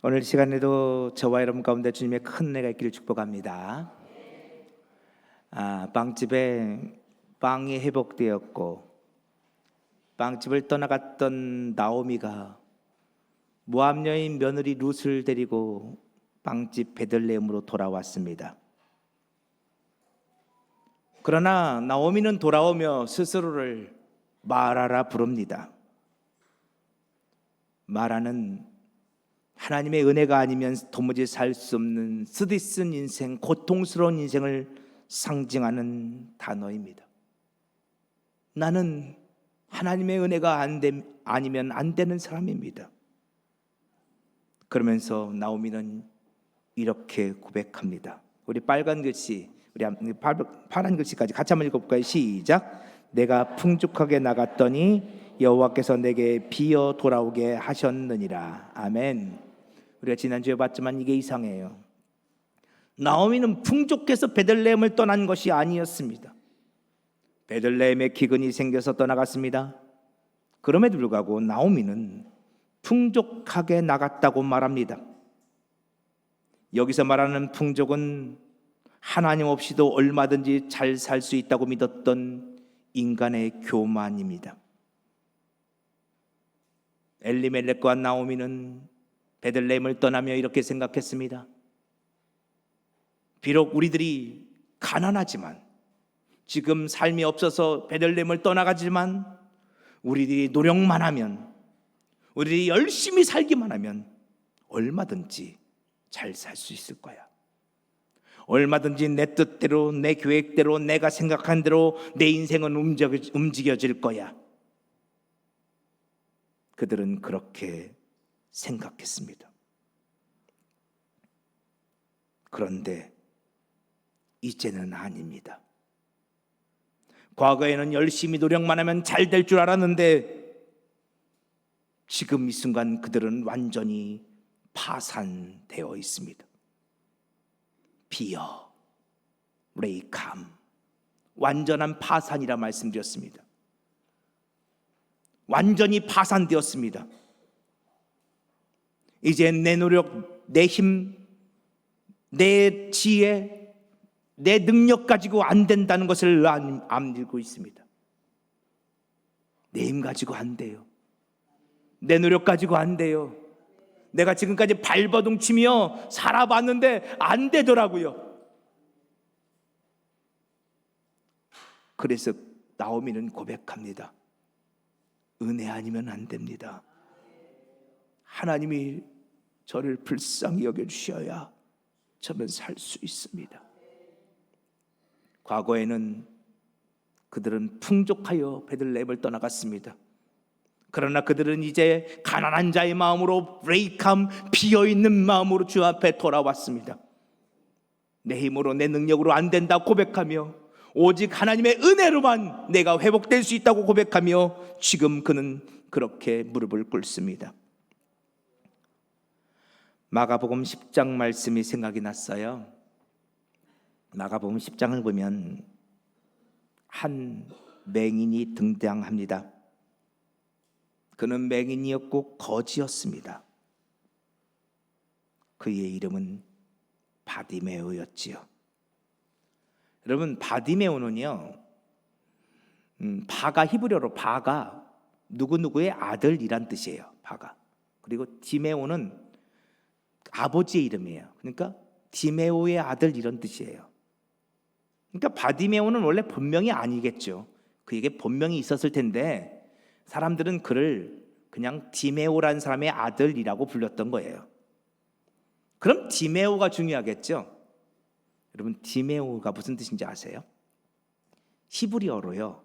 오늘 시간에도 저와 여러분 가운데 주님의 큰 은혜가 있기를 축복합니다. 빵집에 빵이 회복되었고 빵집을 떠나갔던 나오미가 모압 여인 며느리 룻을 데리고 빵집 베들레헴으로 돌아왔습니다. 그러나 나오미는 돌아오며 스스로를 마라라 부릅니다. 마라는 하나님의 은혜가 아니면 도무지 살 수 없는 쓰디쓴 인생, 고통스러운 인생을 상징하는 단어입니다. 나는 하나님의 은혜가 아니면 안 되는 사람입니다. 그러면서 나오미는 이렇게 고백합니다. 우리 빨간 글씨, 우리 파란 글씨까지 같이 한번 읽어볼까요? 시작. 내가 풍족하게 나갔더니 여호와께서 내게 비어 돌아오게 하셨느니라. 아멘. 우리가 지난주에 봤지만 이게 이상해요. 나오미는 풍족해서 베들레헴을 떠난 것이 아니었습니다. 베들레헴에 기근이 생겨서 떠나갔습니다. 그럼에도 불구하고 나오미는 풍족하게 나갔다고 말합니다. 여기서 말하는 풍족은 하나님 없이도 얼마든지 잘 살 수 있다고 믿었던 인간의 교만입니다. 엘리멜렉과 나오미는 베들레헴을 떠나며 이렇게 생각했습니다. 비록 우리들이 가난하지만, 지금 삶이 없어서 베들레헴을 떠나가지만, 우리들이 노력만 하면, 우리들이 열심히 살기만 하면 얼마든지 잘 살 수 있을 거야. 얼마든지 내 뜻대로, 내 계획대로, 내가 생각한 대로 내 인생은 움직여질 거야. 그들은 그렇게 생각했습니다. 그런데 이제는 아닙니다. 과거에는 열심히 노력만 하면 잘 될 줄 알았는데 지금 이 순간 그들은 완전히 파산되어 있습니다. 비어, 레이캄, 완전한 파산이라 말씀드렸습니다. 완전히 파산되었습니다. 이제 내 노력, 내 힘, 내 지혜, 내 능력 가지고 안 된다는 것을 알고 있습니다. 내 힘 가지고 안 돼요. 내 노력 가지고 안 돼요. 내가 지금까지 발버둥 치며 살아봤는데 안 되더라고요. 그래서 나오미는 고백합니다. 은혜 아니면 안 됩니다. 하나님이 저를 불쌍히 여겨주셔야 저는 살 수 있습니다. 과거에는 그들은 풍족하여 베들레헴을 떠나갔습니다. 그러나 그들은 이제 가난한 자의 마음으로, 레이캄, 비어있는 마음으로 주 앞에 돌아왔습니다. 내 힘으로, 내 능력으로 안 된다 고백하며 오직 하나님의 은혜로만 내가 회복될 수 있다고 고백하며 지금 그는 그렇게 무릎을 꿇습니다. 마가복음 10장 말씀이 생각이 났어요. 마가복음 10장을 보면 한 맹인이 등장합니다. 그는 맹인이었고 거지였습니다. 그의 이름은 바디메오였지요. 여러분, 바디메오는요, 바가 히브리어로 바가 누구누구의 아들이란 뜻이에요. 바가. 그리고 디메오는 아버지의 이름이에요. 그러니까 디메오의 아들 이런 뜻이에요. 그러니까 바디메오는 원래 본명이 아니겠죠. 그에게 본명이 있었을 텐데 사람들은 그를 그냥 디메오라는 사람의 아들이라고 불렀던 거예요. 그럼 디메오가 중요하겠죠. 여러분, 디메오가 무슨 뜻인지 아세요? 히브리어로요,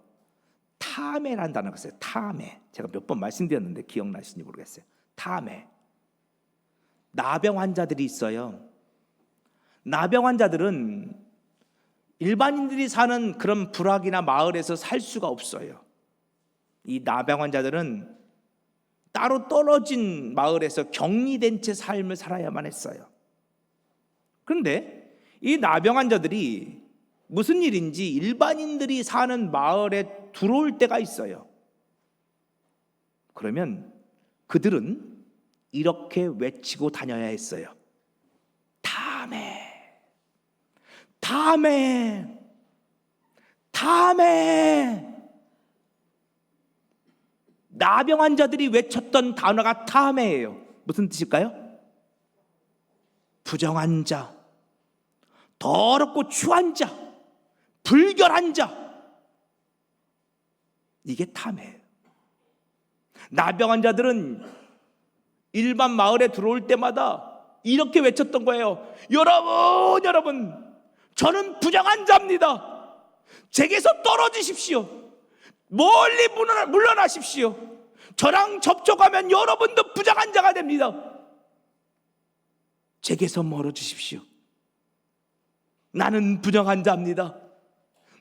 타메라는 단어가 있어요. 타메. 제가 몇 번 말씀드렸는데 기억나시는지 모르겠어요. 타메. 나병 환자들이 있어요. 나병 환자들은 일반인들이 사는 그런 부락이나 마을에서 살 수가 없어요. 이 나병 환자들은 따로 떨어진 마을에서 격리된 채 삶을 살아야만 했어요. 그런데 이 나병 환자들이 무슨 일인지 일반인들이 사는 마을에 들어올 때가 있어요. 그러면 그들은 이렇게 외치고 다녀야 했어요. 다음에, 다음에, 다음에. 나병 환자들이 외쳤던 단어가 다음에예요. 무슨 뜻일까요? 부정한 자, 더럽고 추한 자, 불결한 자. 이게 탐해요. 나병 환자들은 일반 마을에 들어올 때마다 이렇게 외쳤던 거예요. 여러분, 저는 부정한 자입니다. 제게서 떨어지십시오. 멀리 물러나십시오. 저랑 접촉하면 여러분도 부정한 자가 됩니다. 제게서 멀어지십시오. 나는 부정한 자입니다.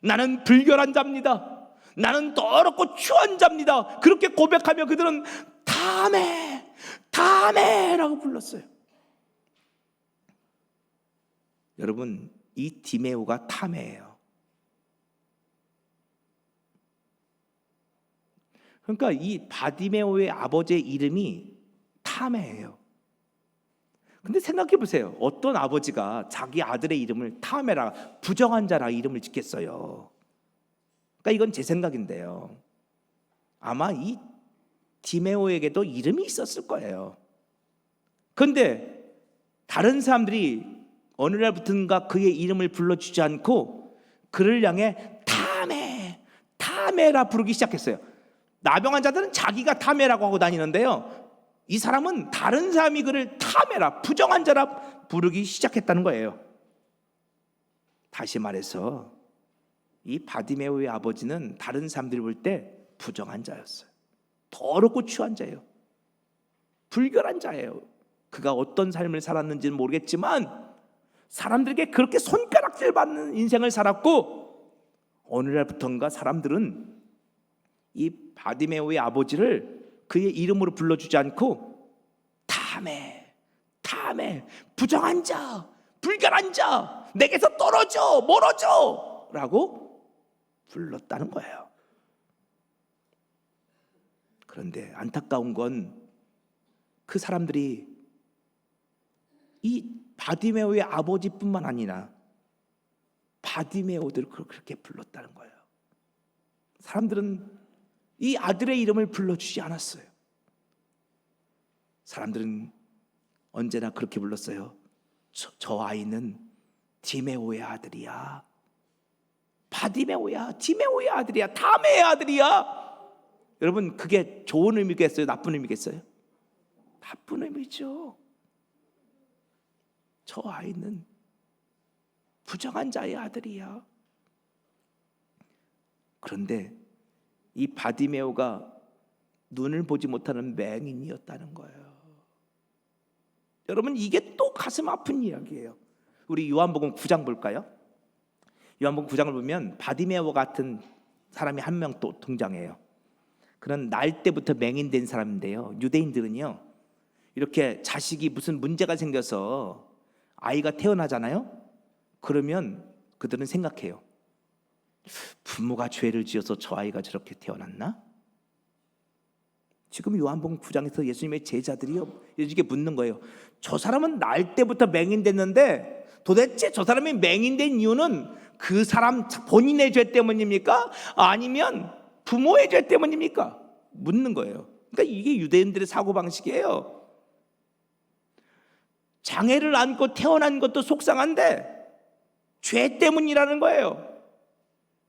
나는 불결한 자입니다. 나는 더럽고 추한 자입니다. 그렇게 고백하며 그들은 다음에 라고 불렀어요. 여러분, 이 디메오가 탐해예요. 그러니까 이 바디메오의 아버지의 이름이 타메예요. 근데 생각해 보세요. 어떤 아버지가 자기 아들의 이름을 타메라, 부정한 자라 이름을 짓겠어요. 그러니까 이건 제 생각인데요. 아마 이 디메오에게도 이름이 있었을 거예요. 그런데 다른 사람들이 어느 날부턴가 그의 이름을 불러주지 않고 그를 향해 타메라 부르기 시작했어요. 나병 환자들은 자기가 타메라고 하고 다니는데요, 이 사람은 다른 사람이 그를 타메라, 부정한 자라 부르기 시작했다는 거예요. 다시 말해서 이 바디메오의 아버지는 다른 사람들이 볼 때 부정한 자였어요. 더럽고 추한 자예요. 불결한 자예요. 그가 어떤 삶을 살았는지는 모르겠지만 사람들에게 그렇게 손가락질 받는 인생을 살았고, 어느 날부턴가 사람들은 이 바디메오의 아버지를 그의 이름으로 불러주지 않고 다음에, 부정한 자, 불결한 자, 내게서 떨어져, 멀어져 라고 불렀다는 거예요. 그런데 안타까운 건 그 사람들이 이 바디메오의 아버지뿐만 아니라 바디메오들을 그렇게 불렀다는 거예요. 사람들은 이 아들의 이름을 불러주지 않았어요. 사람들은 언제나 그렇게 불렀어요. 저 아이는 디메오의 아들이야. 바디메오야. 디메오의 아들이야. 다메의 아들이야. 여러분, 그게 좋은 의미겠어요? 나쁜 의미겠어요? 나쁜 의미죠. 저 아이는 부정한 자의 아들이야. 그런데 이 바디메오가 눈을 보지 못하는 맹인이었다는 거예요. 여러분, 이게 또 가슴 아픈 이야기예요. 우리 요한복음 9장 볼까요? 요한복음 9장을 보면 바디메오 같은 사람이 한 명 또 등장해요. 그런 날 때부터 맹인된 사람인데요, 유대인들은요, 이렇게 자식이 무슨 문제가 생겨서 아이가 태어나잖아요. 그러면 그들은 생각해요. 부모가 죄를 지어서 저 아이가 저렇게 태어났나? 지금 요한복음 9장에서 예수님의 제자들이요, 이렇게 묻는 거예요. 저 사람은 날 때부터 맹인됐는데 도대체 저 사람이 맹인된 이유는 그 사람 본인의 죄 때문입니까? 아니면 부모의 죄 때문입니까? 묻는 거예요. 그러니까 이게 유대인들의 사고방식이에요. 장애를 안고 태어난 것도 속상한데 죄 때문이라는 거예요.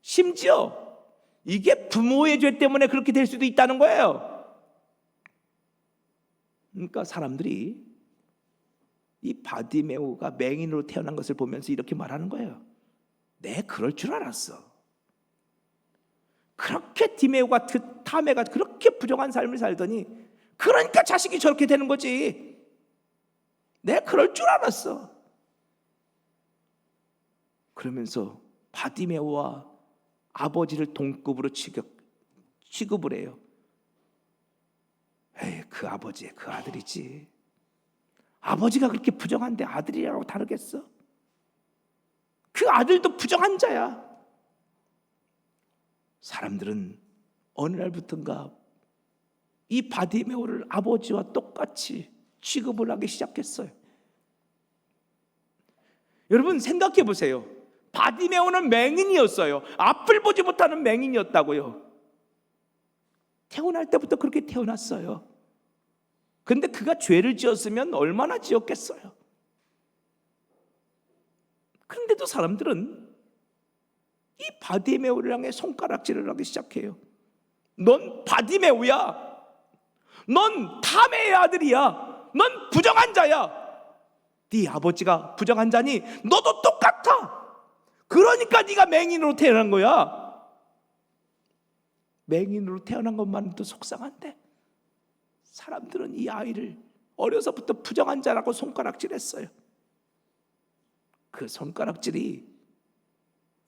심지어 이게 부모의 죄 때문에 그렇게 될 수도 있다는 거예요. 그러니까 사람들이 이 바디메오가 맹인으로 태어난 것을 보면서 이렇게 말하는 거예요. 내 그럴 줄 알았어. 그렇게 디메오가, 타메가 그렇게 부정한 삶을 살더니 그러니까 자식이 저렇게 되는 거지. 내 그럴 줄 알았어. 그러면서 바디메오와 아버지를 동급으로 취급을 해요. 에이, 그 아버지의 그 아들이지. 아버지가 그렇게 부정한데 아들이라고 다르겠어? 그 아들도 부정한 자야. 사람들은 어느 날부턴가 이 바디메오를 아버지와 똑같이 취급을 하기 시작했어요. 여러분 생각해 보세요. 바디메오는 맹인이었어요. 앞을 보지 못하는 맹인이었다고요. 태어날 때부터 그렇게 태어났어요. 근데 그가 죄를 지었으면 얼마나 지었겠어요. 그런데도 사람들은 이 바디메오를 향해 손가락질을 하기 시작해요. 넌 바디메오야. 넌 타메의 아들이야. 넌 부정한 자야. 네 아버지가 부정한 자니 너도 똑같아. 그러니까 네가 맹인으로 태어난 거야. 맹인으로 태어난 것만도 속상한데 사람들은 이 아이를 어려서부터 부정한 자라고 손가락질했어요. 그 손가락질이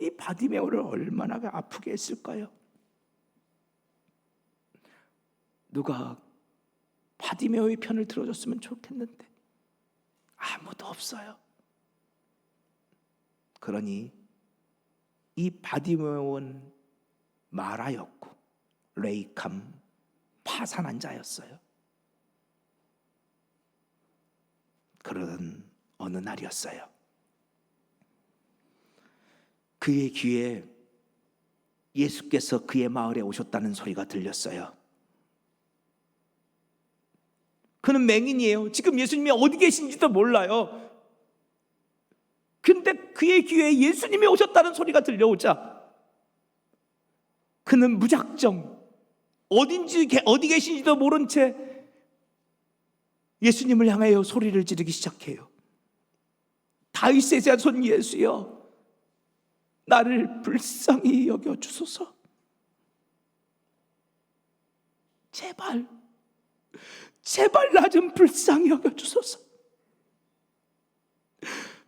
이 바디메오를 얼마나 아프게 했을까요? 누가 바디메오의 편을 들어줬으면 좋겠는데 아무도 없어요. 그러니 이 바디메오는 마라였고 레이캄 파산한 자였어요. 그러던 어느 날이었어요. 그의 귀에 예수께서 그의 마을에 오셨다는 소리가 들렸어요. 그는 맹인이에요. 지금 예수님이 어디 계신지도 몰라요. 근데 그의 귀에 예수님이 오셨다는 소리가 들려오자 그는 무작정 어디 계신지도 모른 채 예수님을 향하여 소리를 지르기 시작해요. 다윗의 자손 예수여, 나를 불쌍히 여겨주소서. 제발 나 좀 불쌍히 여겨주소서.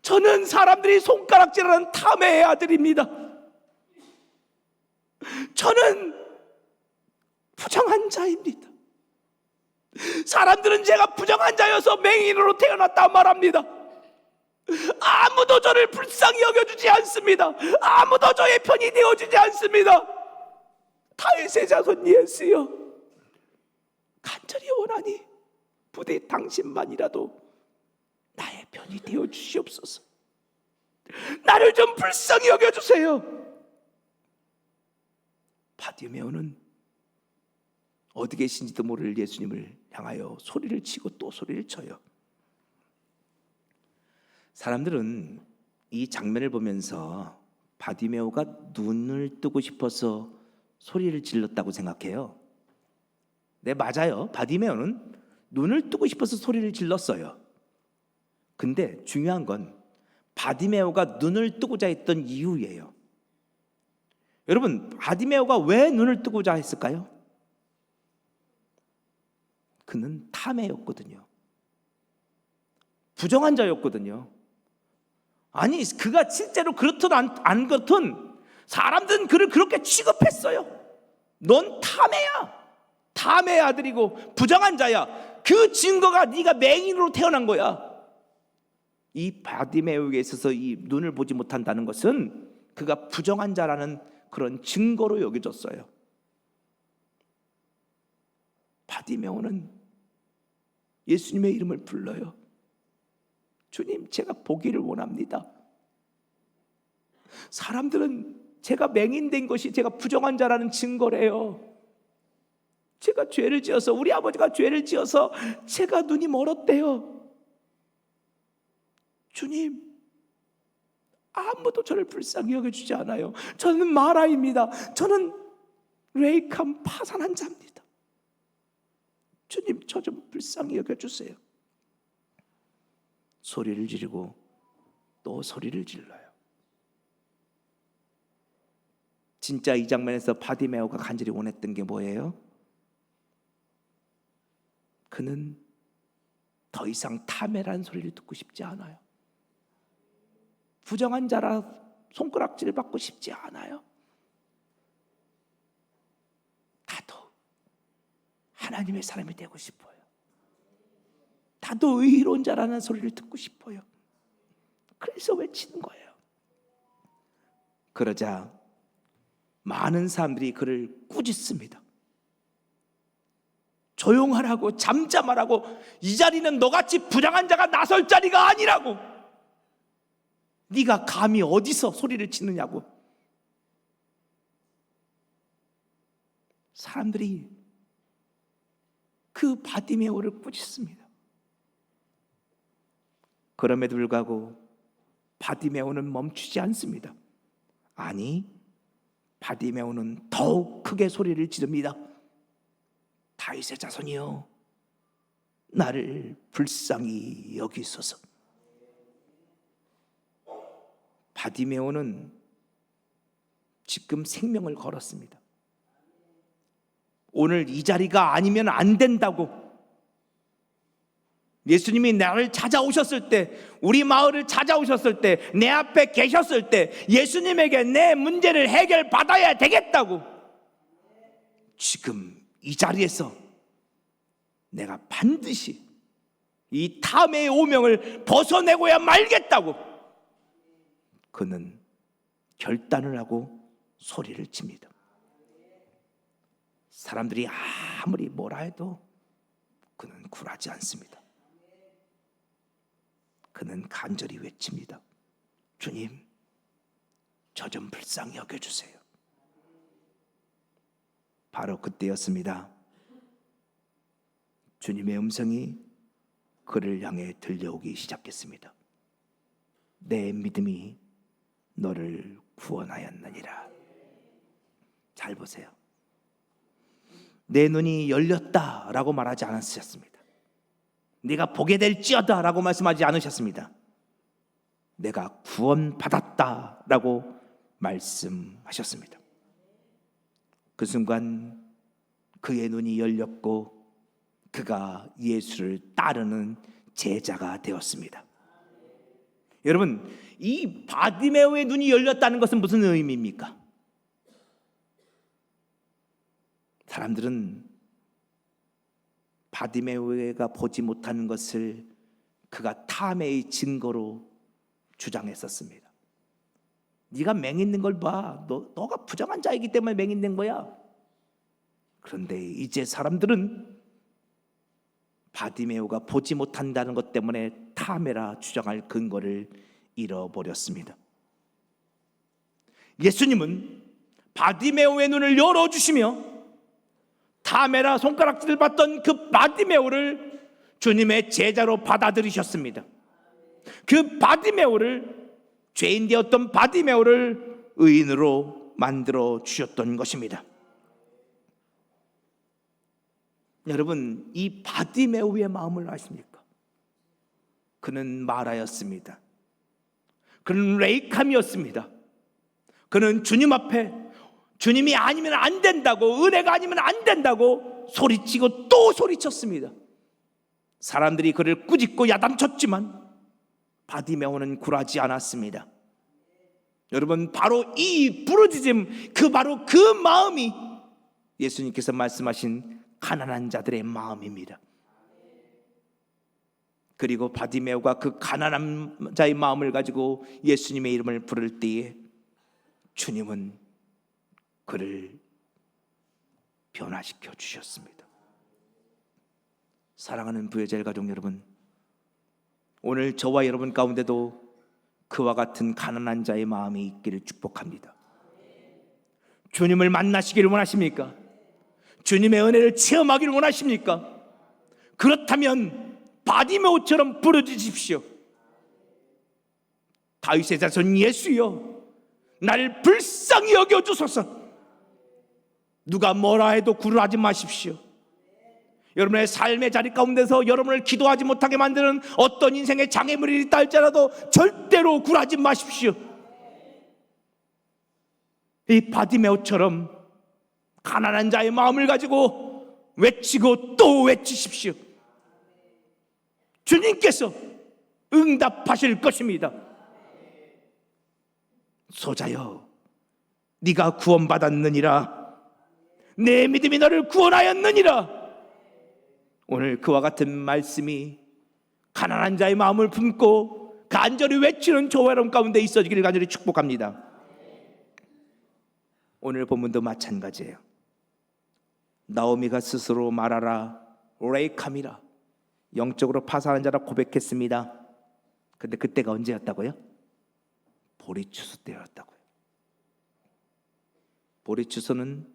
저는 사람들이 손가락질하는 탐의 아들입니다. 저는 부정한 자입니다. 사람들은 제가 부정한 자여서 맹인으로 태어났다 말합니다. 아무도 저를 불쌍히 여겨주지 않습니다. 아무도 저의 편이 되어주지 않습니다. 다윗의 자손 예수여, 간절히 원하니 부디 당신만이라도 나의 편이 되어주시옵소서. 나를 좀 불쌍히 여겨주세요. 바디메오는 어디 계신지도 모를 예수님을 향하여 소리를 치고 또 소리를 쳐요. 사람들은 이 장면을 보면서 바디메오가 눈을 뜨고 싶어서 소리를 질렀다고 생각해요. 네, 맞아요. 바디메오는 눈을 뜨고 싶어서 소리를 질렀어요. 근데 중요한 건 바디메오가 눈을 뜨고자 했던 이유예요. 여러분, 바디메오가 왜 눈을 뜨고자 했을까요? 그는 탐해였거든요. 부정한 자였거든요. 아니, 그가 실제로 그렇든 안 그렇든 사람들은 그를 그렇게 취급했어요. 넌 탐해야. 탐의 아들이고 부정한 자야. 그 증거가 네가 맹인으로 태어난 거야. 이 바디메오에게 있어서 이 눈을 보지 못한다는 것은 그가 부정한 자라는 그런 증거로 여겨졌어요. 바디메오는 예수님의 이름을 불러요. 주님, 제가 보기를 원합니다. 사람들은 제가 맹인된 것이 제가 부정한 자라는 증거래요. 제가 죄를 지어서, 우리 아버지가 죄를 지어서 제가 눈이 멀었대요. 주님, 아무도 저를 불쌍히 여겨주지 않아요. 저는 마라입니다. 저는 레이캄 파산한 자입니다. 주님, 저 좀 불쌍히 여겨주세요. 소리를 지르고 또 소리를 질러요. 진짜 이 장면에서 바디메오가 간절히 원했던 게 뭐예요? 그는 더 이상 탐해라는 소리를 듣고 싶지 않아요. 부정한 자라 손가락질 받고 싶지 않아요. 나도 하나님의 사람이 되고 싶어요. 나도 의로운 자라는 소리를 듣고 싶어요. 그래서 외치는 거예요. 그러자 많은 사람들이 그를 꾸짖습니다. 조용하라고, 잠잠하라고. 이 자리는 너같이 부정한 자가 나설 자리가 아니라고. 네가 감히 어디서 소리를 치느냐고. 사람들이 그 바디메오를 꾸짖습니다. 그럼에도 불구하고 바디메오는 멈추지 않습니다. 아니, 바디메오는 더욱 크게 소리를 지릅니다. 다윗의 자손이여, 나를 불쌍히 여기소서. 바디메오는 지금 생명을 걸었습니다. 오늘 이 자리가 아니면 안 된다고. 예수님이 나를 찾아오셨을 때, 우리 마을을 찾아오셨을 때, 내 앞에 계셨을 때 예수님에게 내 문제를 해결받아야 되겠다고. 지금 이 자리에서 내가 반드시 이 탐의 오명을 벗어내고야 말겠다고 그는 결단을 하고 소리를 칩니다. 사람들이 아무리 뭐라 해도 그는 굴하지 않습니다. 그는 간절히 외칩니다. 주님, 저 좀 불쌍히 여겨주세요. 바로 그때였습니다. 주님의 음성이 그를 향해 들려오기 시작했습니다. 내 믿음이 너를 구원하였느니라. 잘 보세요. 내 눈이 열렸다라고 말하지 않으셨습니다. 네가 보게 될지어다 라고 말씀하지 않으셨습니다. 내가 구원받았다라고 말씀하셨습니다. 그 순간 그의 눈이 열렸고 그가 예수를 따르는 제자가 되었습니다. 여러분, 이 바디메오의 눈이 열렸다는 것은 무슨 의미입니까? 사람들은 바디메오가 보지 못하는 것을 그가 탐의 증거로 주장했었습니다. 네가 맹있는 걸 봐. 너가 부정한 자이기 때문에 맹있는 거야. 그런데 이제 사람들은 바디메오가 보지 못한다는 것 때문에 탐해라 주장할 근거를 잃어버렸습니다. 예수님은 바디메오의 눈을 열어주시며 탐해라 손가락질을 받던 그 바디메오를 주님의 제자로 받아들이셨습니다. 그 바디메오를, 죄인 되었던 바디메오를 의인으로 만들어 주셨던 것입니다. 여러분, 이 바디메오의 마음을 아십니까? 그는 말하였습니다. 그는 레이캄이었습니다. 그는 주님 앞에 주님이 아니면 안 된다고, 은혜가 아니면 안 된다고 소리치고 또 소리쳤습니다. 사람들이 그를 꾸짖고 야단쳤지만 바디메오는 굴하지 않았습니다. 여러분, 바로 이 부르짖음, 바로 그 마음이 예수님께서 말씀하신 가난한 자들의 마음입니다. 그리고 바디메오가 그 가난한 자의 마음을 가지고 예수님의 이름을 부를 때에 주님은 그를 변화시켜 주셨습니다. 사랑하는 부여자의 가족 여러분, 오늘 저와 여러분 가운데도 그와 같은 가난한 자의 마음이 있기를 축복합니다. 주님을 만나시기를 원하십니까? 주님의 은혜를 체험하기를 원하십니까? 그렇다면 바디메오처럼 부르짖으십시오. 다윗의 자손 예수여, 나를 불쌍히 여겨주소서. 누가 뭐라 해도 굴하지 마십시오. 여러분의 삶의 자리 가운데서 여러분을 기도하지 못하게 만드는 어떤 인생의 장애물이 있다 할지라도 절대로 굴하지 마십시오. 이 바디메오처럼 가난한 자의 마음을 가지고 외치고 또 외치십시오. 주님께서 응답하실 것입니다. 소자여, 네가 구원받았느니라. 내 믿음이 너를 구원하였느니라. 오늘 그와 같은 말씀이 가난한 자의 마음을 품고 간절히 외치는 저와 여러분 가운데 있어지기를 간절히 축복합니다. 오늘 본문도 마찬가지예요. 나오미가 스스로 말하라, 레이캄이라 영적으로 파산한 자라 고백했습니다. 근데 그때가 언제였다고요? 보리추수 때였다고요. 보리추수는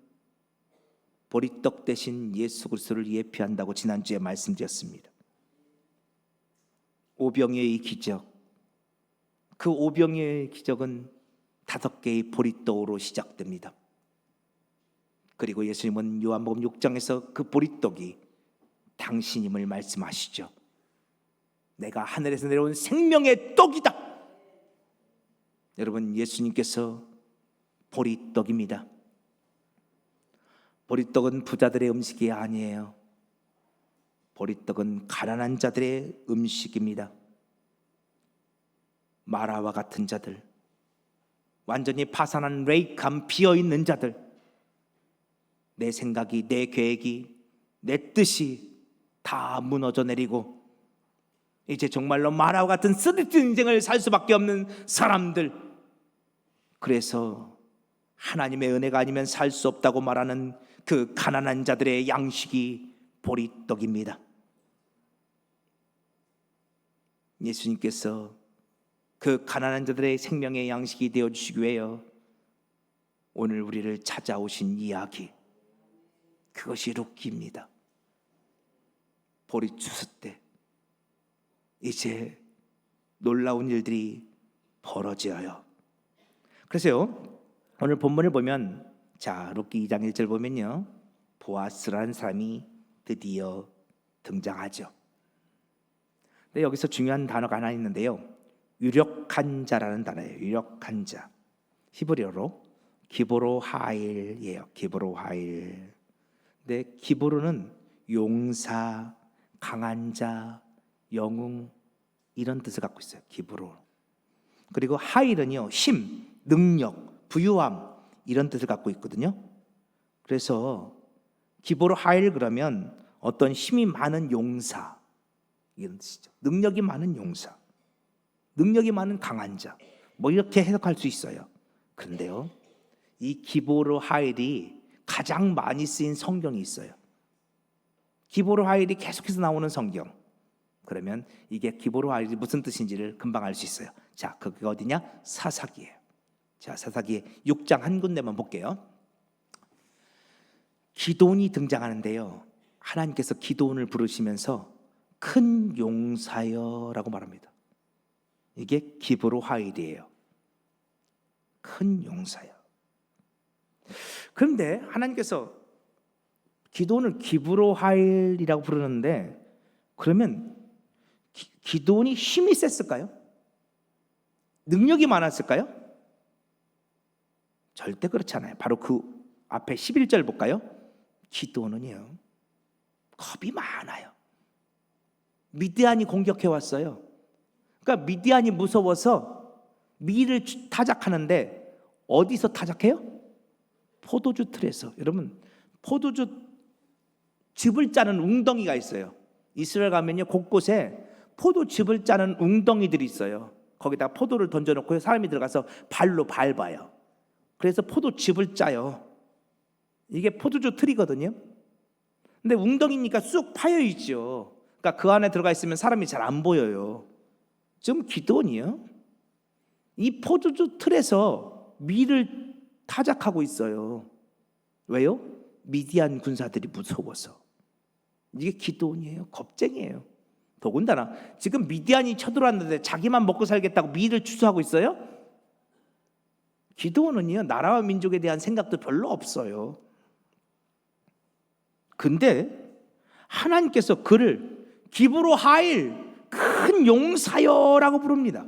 보리떡 대신 예수 그리스도를 예표한다고 지난주에 말씀드렸습니다. 오병이어의 기적, 그 오병이어의 기적은 5개의 보리떡으로 시작됩니다. 그리고 예수님은 요한복음 6장에서 그 보리떡이 당신임을 말씀하시죠. 내가 하늘에서 내려온 생명의 떡이다. 여러분, 예수님께서 보리떡입니다. 보리떡은 부자들의 음식이 아니에요. 보리떡은 가난한 자들의 음식입니다. 마라와 같은 자들, 완전히 파산한 레이캄 비어있는 자들, 내 생각이, 내 계획이, 내 뜻이 다 무너져 내리고 이제 정말로 마라와 같은 쓰러진 인생을 살 수밖에 없는 사람들, 그래서 하나님의 은혜가 아니면 살 수 없다고 말하는 그 가난한 자들의 양식이 보리떡입니다. 예수님께서 그 가난한 자들의 생명의 양식이 되어주시기 위하여 오늘 우리를 찾아오신 이야기, 그것이 룻기입니다. 보리추수 때 이제 놀라운 일들이 벌어져요. 그래서요, 오늘 본문을 보면, 자, 룻기 2장 1절 보면요, 보아스라는 사람이 드디어 등장하죠. 근데 여기서 중요한 단어가 하나 있는데요, 유력한 자라는 단어예요. 유력한 자, 히브리어로 기브로 하일이에요. 기브로 하일. 근데 기브로는 용사, 강한 자, 영웅, 이런 뜻을 갖고 있어요. 기브로. 그리고 하일은요, 힘, 능력, 부유함, 이런 뜻을 갖고 있거든요. 그래서 기브로 하일 그러면 어떤 힘이 많은 용사, 이런 뜻이죠. 능력이 많은 용사, 능력이 많은 강한 자, 뭐 이렇게 해석할 수 있어요. 그런데요, 이 기브로 하일이 가장 많이 쓰인 성경이 있어요. 기브로 하일이 계속해서 나오는 성경. 그러면 이게 기브로 하일이 무슨 뜻인지를 금방 알 수 있어요. 자, 그게 어디냐? 사사기예요. 자, 사사기 6장 한 군데만 볼게요. 기드온이 등장하는데요, 하나님께서 기드온을 부르시면서 큰 용사여라고 말합니다. 이게 기브로 하일이에요. 큰 용사여. 그런데 하나님께서 기드온을 기브로 하일이라고 부르는데, 그러면 기드온이 힘이 셌을까요? 능력이 많았을까요? 절대 그렇지 않아요. 바로 그 앞에 11절 볼까요? 기드온은요, 겁이 많아요. 미디안이 공격해 왔어요. 그러니까 미디안이 무서워서 밀을 타작하는데 어디서 타작해요? 포도주 틀에서. 여러분, 포도주 즙을 짜는 웅덩이가 있어요. 이스라엘 가면요, 곳곳에 포도즙을 짜는 웅덩이들이 있어요. 거기다가 포도를 던져놓고 사람이 들어가서 발로 밟아요. 그래서 포도즙을 짜요. 이게 포도주 틀이거든요. 근데 웅덩이니까 쑥 파여 있죠. 그러니까 그 안에 들어가 있으면 사람이 잘 안 보여요. 좀 기드온이요, 이 포도주 틀에서 밀을 타작하고 있어요. 왜요? 미디안 군사들이 무서워서. 이게 기드온이에요. 겁쟁이에요. 더군다나 지금 미디안이 쳐들어왔는데 자기만 먹고 살겠다고 밀을 추수하고 있어요? 기드온은요, 나라와 민족에 대한 생각도 별로 없어요. 근데 하나님께서 그를 기브로 하일, 큰 용사여라고 부릅니다.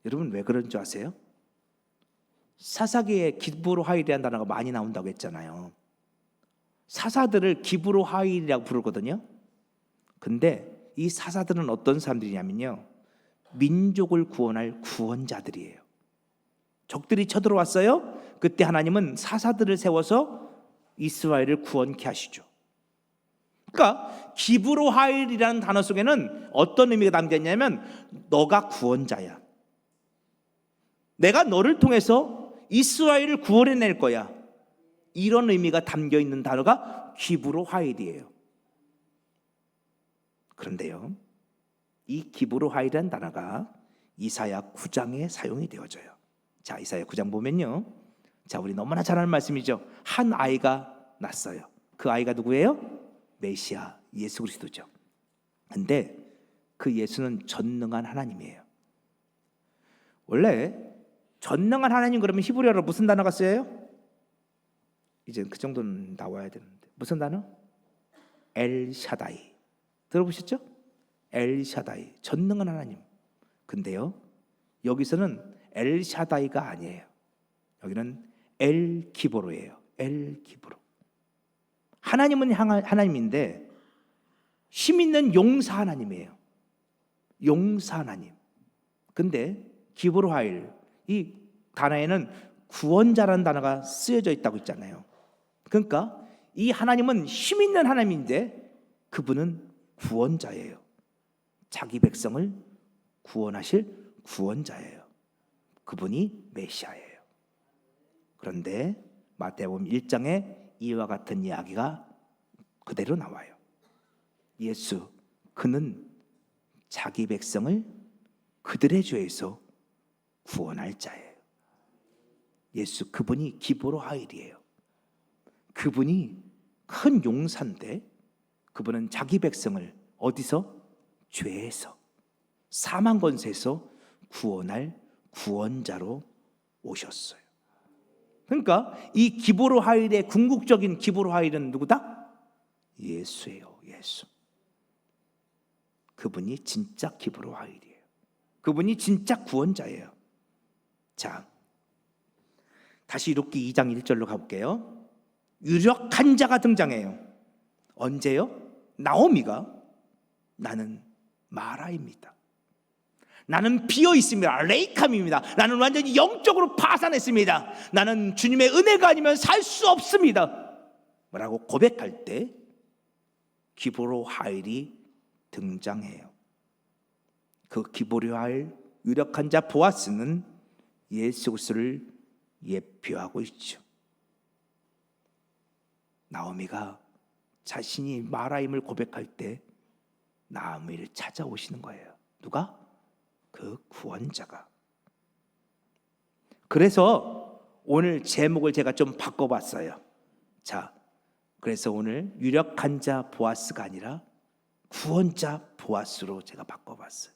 여러분, 왜 그런 줄 아세요? 사사기에 기브로 하일이라는 단어가 많이 나온다고 했잖아요. 사사들을 기브로 하일이라고 부르거든요. 근데 이 사사들은 어떤 사람들이냐면요, 민족을 구원할 구원자들이에요. 적들이 쳐들어왔어요. 그때 하나님은 사사들을 세워서 이스라엘을 구원케 하시죠. 그러니까 기브로 하일이라는 단어 속에는 어떤 의미가 담겨 있냐면, 너가 구원자야. 내가 너를 통해서 이스라엘을 구원해낼 거야. 이런 의미가 담겨 있는 단어가 기브로 화일이에요. 그런데요, 이 기브로 화일이라는 단어가 이사야 9장에 사용이 되어져요. 자, 이사야 9장 보면요, 자, 우리 너무나 잘 아는 말씀이죠. 한 아이가 났어요. 그 아이가 누구예요? 메시아 예수 그리스도죠. 근데 그 예수는 전능한 하나님이에요. 원래 전능한 하나님 그러면 히브리어로 무슨 단어가 쓰여요? 이제 그 정도는 나와야 되는데 무슨 단어? 엘샤다이. 들어보셨죠? 엘샤다이, 전능한 하나님. 근데요, 여기서는 엘샤다이가 아니에요. 여기는 엘기보로예요. 엘기보로. 하나님은 하나님인데 힘 있는 용사 하나님이에요. 용사 하나님. 근데 기브로 하일, 이 단어에는 구원자라는 단어가 쓰여져 있다고 있잖아요. 그러니까 이 하나님은 힘 있는 하나님인데 그분은 구원자예요. 자기 백성을 구원하실 구원자예요. 그분이 메시아예요. 그런데 마태복음 1장에 이와 같은 이야기가 그대로 나와요. 예수, 그는 자기 백성을 그들의 죄에서 구원할 자예요. 예수, 그분이 기브로 하일이에요. 그분이 큰 용사인데 그분은 자기 백성을 어디서? 죄에서, 사망 권세에서 구원할 구원자로 오셨어요. 그러니까 이 기브로 하일의 궁극적인 기브로 하일은 누구다? 예수예요. 예수. 그분이 진짜 기브로 하일이에요. 그분이 진짜 구원자예요. 자, 다시 룻기 2장 1절로 가볼게요. 유력한 자가 등장해요. 언제요? 나오미가 나는 마라입니다. 나는 비어 있습니다. 레이캄입니다. 나는 완전히 영적으로 파산했습니다. 나는 주님의 은혜가 아니면 살 수 없습니다. 뭐라고 고백할 때 기브로 하일이 등장해요. 그 기브로 하일, 유력한 자 보아스는 예수 그리스도를 예표하고 있죠. 나오미가 자신이 마라임을 고백할 때 나오미를 찾아오시는 거예요. 누가? 그 구원자가. 그래서 오늘 제목을 제가 좀 바꿔봤어요. 자, 그래서 오늘 유력한 자 보아스가 아니라 구원자 보아스로 제가 바꿔봤어요.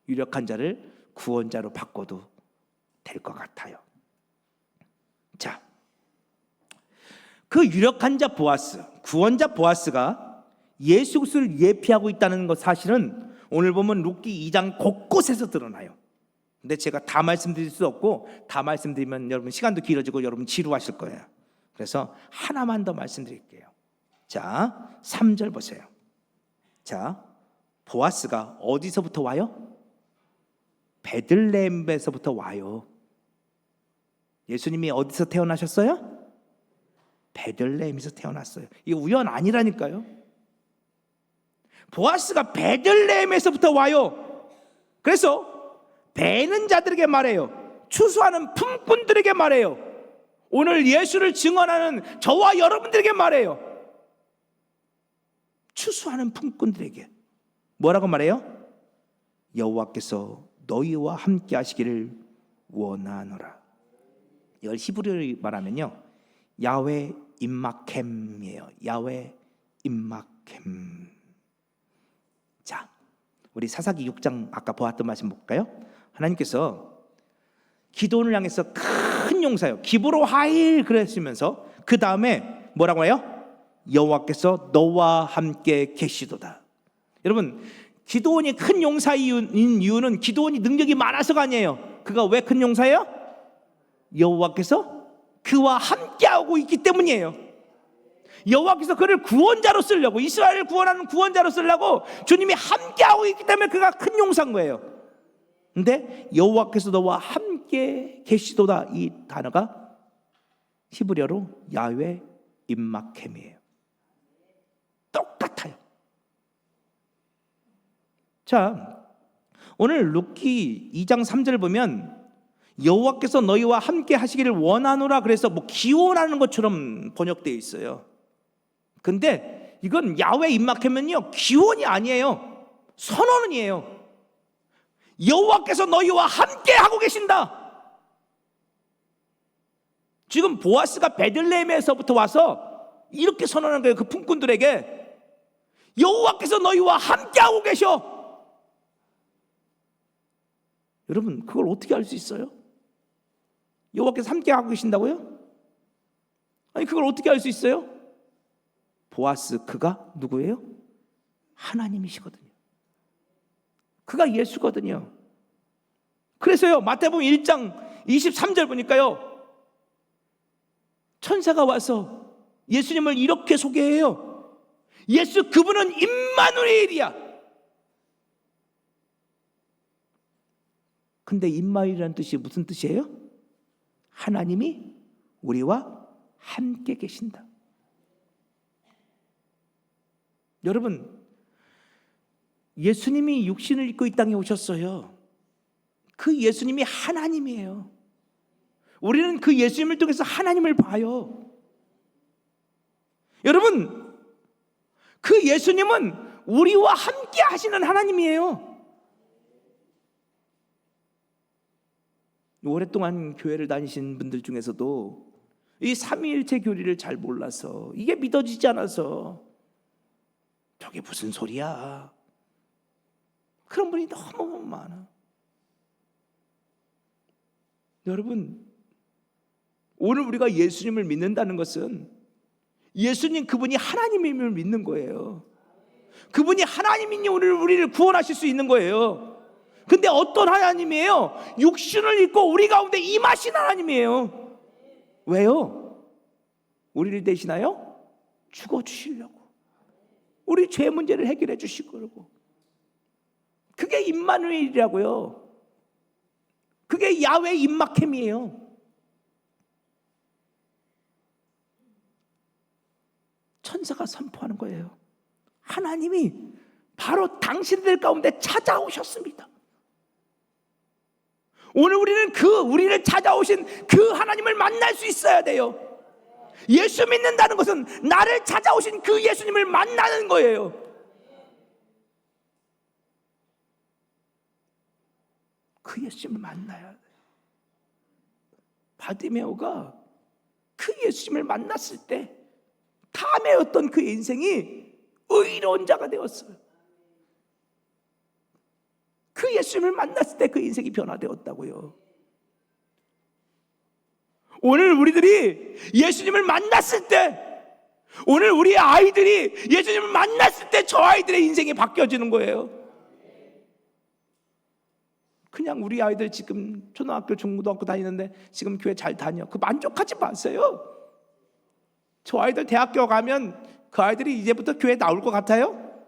유력한 자를 구원자로 바꿔도 될 것 같아요. 자, 그 유력한 자 보아스, 구원자 보아스가 예수 그리스도를 예표하고 있다는 것 사실은 오늘 보면 룻기 2장 곳곳에서 드러나요. 근데 제가 다 말씀드릴 수 없고 다 말씀드리면 여러분 시간도 길어지고 여러분 지루하실 거예요. 그래서 하나만 더 말씀드릴게요. 자, 3절 보세요. 자, 보아스가 어디서부터 와요? 베들레헴에서부터 와요. 예수님이 어디서 태어나셨어요? 베들레헴에서 태어났어요. 이게 우연 아니라니까요. 보아스가 베들레헴에서부터 와요. 그래서 배는 자들에게 말해요. 추수하는 품꾼들에게 말해요. 오늘 예수를 증언하는 저와 여러분들에게 말해요. 추수하는 품꾼들에게 뭐라고 말해요? 여호와께서 너희와 함께 하시기를 원하노라. 이걸 히브리어로 말하면요, 야훼 임마켐이에요. 야훼 임마켐. 자, 우리 사사기 6장 아까 보았던 말씀 볼까요? 하나님께서 기도원을 향해서 큰 용사요, 기브로 하일 그랬으면서 그 다음에 뭐라고 해요? 여호와께서 너와 함께 계시도다. 여러분, 기도원이 큰 용사인 이유는 기도원이 능력이 많아서가 아니에요. 그가 왜 큰 용사예요? 여호와께서 그와 함께하고 있기 때문이에요. 여호와께서 그를 구원자로 쓰려고, 이스라엘을 구원하는 구원자로 쓰려고 주님이 함께하고 있기 때문에 그가 큰 용사인 거예요. 근데 여호와께서 너와 함께 계시도다, 이 단어가 히브리어로 야훼 임마켐이에요. 똑같아요. 자, 오늘 룻기 2장 3절 보면 여호와께서 너희와 함께 하시기를 원하노라. 그래서 뭐 기원하는 것처럼 번역되어 있어요. 근데 이건 야훼 입막하면요, 기원이 아니에요. 선언이에요. 여호와께서 너희와 함께 하고 계신다. 지금 보아스가 베들레헴에서부터 와서 이렇게 선언한 거예요. 그 품꾼들에게 여호와께서 너희와 함께 하고 계셔. 여러분, 그걸 어떻게 알 수 있어요? 여호와께서 함께 하고 계신다고요? 아니, 그걸 어떻게 알 수 있어요? 보아스, 그가 누구예요? 하나님이시거든요. 그가 예수거든요. 그래서요, 마태복음 1장 23절 보니까요, 천사가 와서 예수님을 이렇게 소개해요. 예수, 그분은 임마누엘이야. 근데 임마누엘이라는 뜻이 무슨 뜻이에요? 하나님이 우리와 함께 계신다. 여러분, 예수님이 육신을 입고 이 땅에 오셨어요. 그 예수님이 하나님이에요. 우리는 그 예수님을 통해서 하나님을 봐요. 여러분, 그 예수님은 우리와 함께 하시는 하나님이에요. 오랫동안 교회를 다니신 분들 중에서도 이 삼위일체 교리를 잘 몰라서, 이게 믿어지지 않아서 저게 무슨 소리야, 그런 분이 너무 많아. 여러분, 오늘 우리가 예수님을 믿는다는 것은 예수님, 그분이 하나님임을 믿는 거예요. 그분이 하나님이니 오늘 우리를 구원하실 수 있는 거예요. 근데 어떤 하나님이에요? 육신을 입고 우리 가운데 임하신 하나님이에요. 왜요? 우리를 대신하여 죽어주시려고, 우리 죄 문제를 해결해 주시고. 그게 임마누엘이라고요. 그게 야훼 임마켐이에요. 천사가 선포하는 거예요. 하나님이 바로 당신들 가운데 찾아오셨습니다. 오늘 우리는 우리를 찾아오신 그 하나님을 만날 수 있어야 돼요. 예수 믿는다는 것은 나를 찾아오신 그 예수님을 만나는 거예요. 그 예수님을 만나야 돼요. 바디메오가 그 예수님을 만났을 때 탐해였던 그 인생이 의로운 자가 되었어요. 그 예수님을 만났을 때 그 인생이 변화되었다고요. 오늘 우리들이 예수님을 만났을 때, 오늘 우리 아이들이 예수님을 만났을 때 저 아이들의 인생이 바뀌어지는 거예요. 그냥 우리 아이들 지금 초등학교, 중고등학교 다니는데 지금 교회 잘 다녀, 그 만족하지 마세요. 저 아이들 대학교 가면 그 아이들이 이제부터 교회 나올 것 같아요?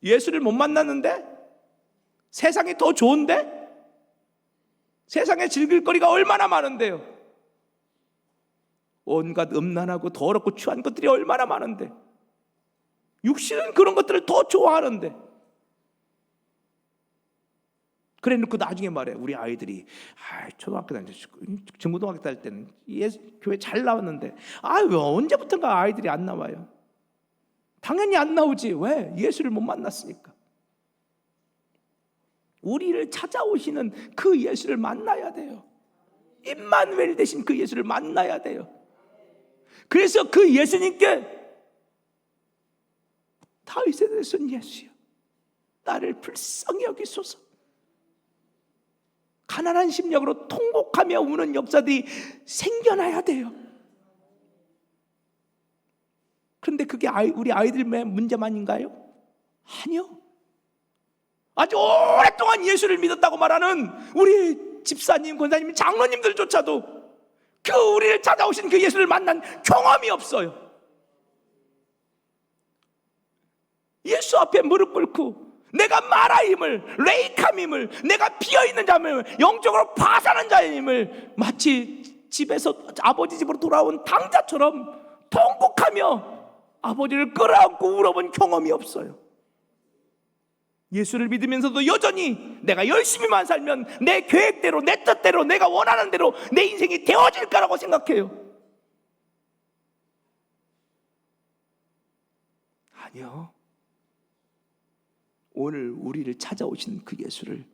예수를 못 만났는데? 세상이 더 좋은데? 세상에 즐길 거리가 얼마나 많은데요. 온갖 음란하고 더럽고 추한 것들이 얼마나 많은데, 육신은 그런 것들을 더 좋아하는데. 그래 놓고 나중에 말해, 우리 아이들이 초등학교 다닐 때, 중고등학교 다닐 때는 교회 잘 나왔는데, 왜 언제부턴가 아이들이 안 나와요? 당연히 안 나오지. 왜? 예수를 못 만났으니까. 우리를 찾아오시는 그 예수를 만나야 돼요. 임마누엘 대신 그 예수를 만나야 돼요. 그래서 그 예수님께, 다윗의 대손 예수여, 나를 불쌍히 여기소서. 가난한 심령으로 통곡하며 우는 역사들이 생겨나야 돼요. 그런데 그게 우리 아이들의 문제만인가요? 아니요. 아주 오랫동안 예수를 믿었다고 말하는 우리 집사님, 권사님, 장로님들조차도 그 우리를 찾아오신 그 예수를 만난 경험이 없어요. 예수 앞에 무릎 꿇고 내가 마라임을, 레이캄임을, 내가 비어있는 자임을, 영적으로 파산한 자임을 마치 집에서 아버지 집으로 돌아온 당자처럼 통곡하며 아버지를 끌어안고 울어본 경험이 없어요. 예수를 믿으면서도 여전히 내가 열심히만 살면 내 계획대로, 내 뜻대로, 내가 원하는 대로 내 인생이 되어질 거라고 생각해요. 아니요. 오늘 우리를 찾아오신 그 예수를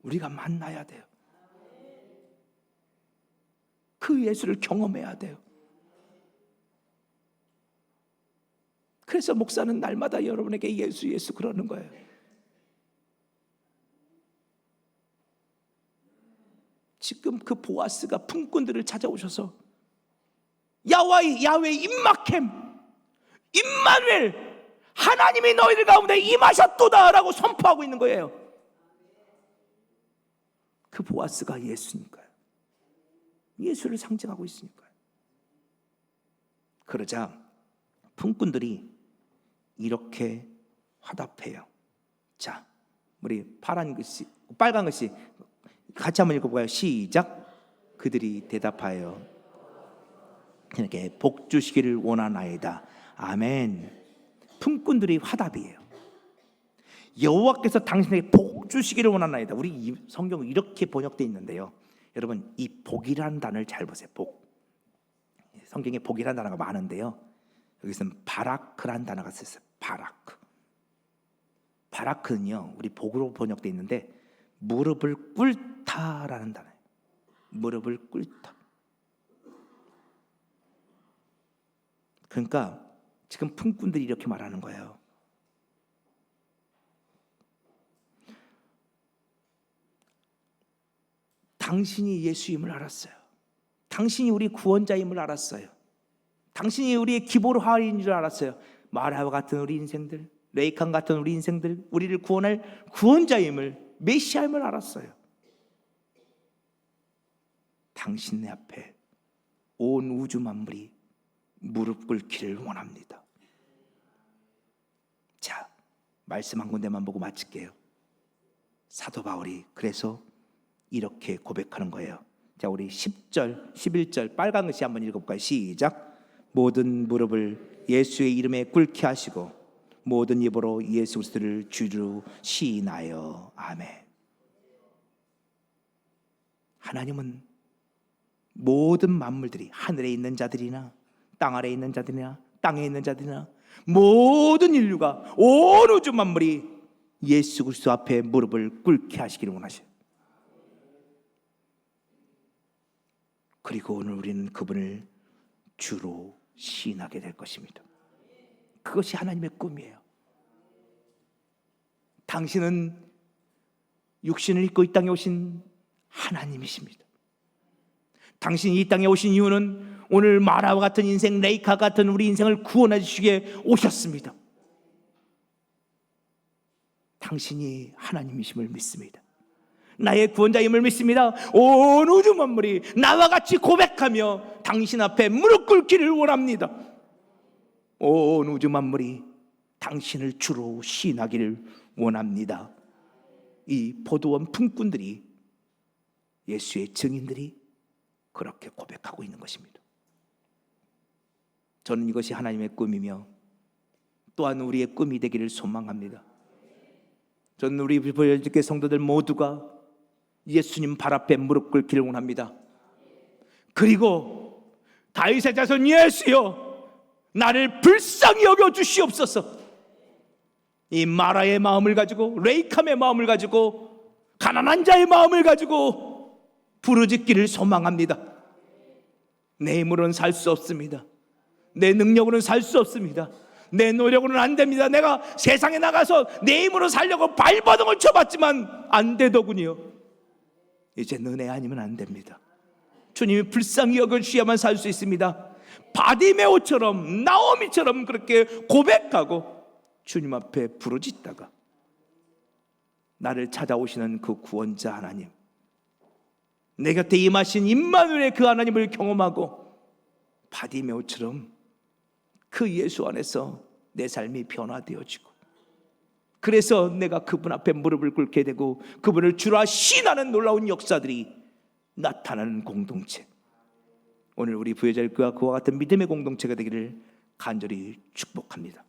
우리가 만나야 돼요. 그 예수를 경험해야 돼요. 그래서 목사는 날마다 여러분에게 예수 예수 그러는 거예요. 지금 그 보아스가 품꾼들을 찾아오셔서 야외 임마캠 임마누엘 하나님이 너희들 가운데 임하셨도다 라고 선포하고 있는 거예요. 그 보아스가 예수니까요. 예수를 상징하고 있으니까요. 그러자 품꾼들이 이렇게 화답해요. 자, 우리 빨간 글씨 같이 한번 읽어볼까요? 시작. 그들이 대답하여 이렇게 복 주시기를 원하나이다. 아멘. 품꾼들이 화답이에요. 여호와께서 당신에게 복 주시기를 원하나이다. 우리 이 성경은 이렇게 번역되어 있는데요. 여러분, 이 복이라는 단어를 잘 보세요. 복. 성경에 복이라는 단어가 많은데요. 여기서는 바라크라는 단어가 쓰였어요. 바라크. 바라크는요, 우리 복으로 번역되어 있는데 무릎을 꿇다라는 단어예요. 무릎을 꿇다. 그러니까 지금 품꾼들이 이렇게 말하는 거예요. 당신이 예수임을 알았어요. 당신이 우리 구원자임을 알았어요. 당신이 우리의 기보로하인 줄 알았어요. 마라와 같은 우리 인생들, 레이칸 같은 우리 인생들, 우리를 구원할 구원자임을, 메시아임을 알았어요. 당신 앞에 온 우주 만물이 무릎 꿇기를 원합니다. 자, 말씀 한 군데만 보고 마칠게요. 사도 바울이 그래서 이렇게 고백하는 거예요. 자, 우리 10절, 11절 빨간 글씨 한번 읽어볼까요? 시작. 모든 무릎을 예수의 이름에 꿇게 하시고 모든 입으로 예수 그리스도를 주로 시인하여. 아멘. 하나님은 모든 만물들이, 하늘에 있는 자들이나 땅 아래에 있는 자들이나 땅에 있는 자들이나 모든 인류가, 온 우주 만물이 예수 그리스도 앞에 무릎을 꿇게 하시기를 원하셔요. 그리고 오늘 우리는 그분을 주로 시인하게 될 것입니다. 그것이 하나님의 꿈이에요. 당신은 육신을 입고 이 땅에 오신 하나님이십니다. 당신이 이 땅에 오신 이유는 오늘 마라와 같은 인생, 레이카 같은 우리 인생을 구원해 주시기에 오셨습니다. 당신이 하나님이심을 믿습니다. 나의 구원자임을 믿습니다. 온 우주 만물이 나와 같이 고백하며 당신 앞에 무릎 꿇기를 원합니다. 온 우주 만물이 당신을 주로 시인하기를 원합니다. 이 포도원 품꾼들이, 예수의 증인들이 그렇게 고백하고 있는 것입니다. 저는 이것이 하나님의 꿈이며 또한 우리의 꿈이 되기를 소망합니다. 저는 우리 부여주께 성도들 모두가 예수님 발 앞에 무릎 꿇기를 원합니다. 그리고 다윗의 자손 예수여, 나를 불쌍히 여겨 주시옵소서. 이 마라의 마음을 가지고, 레이캄의 마음을 가지고, 가난한 자의 마음을 가지고 부르짖기를 소망합니다. 내 힘으로는 살 수 없습니다. 내 능력으로는 살 수 없습니다. 내 노력으로는 안 됩니다. 내가 세상에 나가서 내 힘으로 살려고 발버둥을 쳐봤지만 안 되더군요. 이제 은혜 아니면 안 됩니다. 주님이 불쌍히 여겨주셔야만 살 수 있습니다. 바디메오처럼, 나오미처럼 그렇게 고백하고 주님 앞에 부르짖다가 나를 찾아오시는 그 구원자 하나님, 내 곁에 임하신 임마누엘의 그 하나님을 경험하고 바디메오처럼 그 예수 안에서 내 삶이 변화되어지고, 그래서 내가 그분 앞에 무릎을 꿇게 되고 그분을 주라 시인하는 놀라운 역사들이 나타나는 공동체, 오늘 우리 부여자일교와 그와 같은 믿음의 공동체가 되기를 간절히 축복합니다.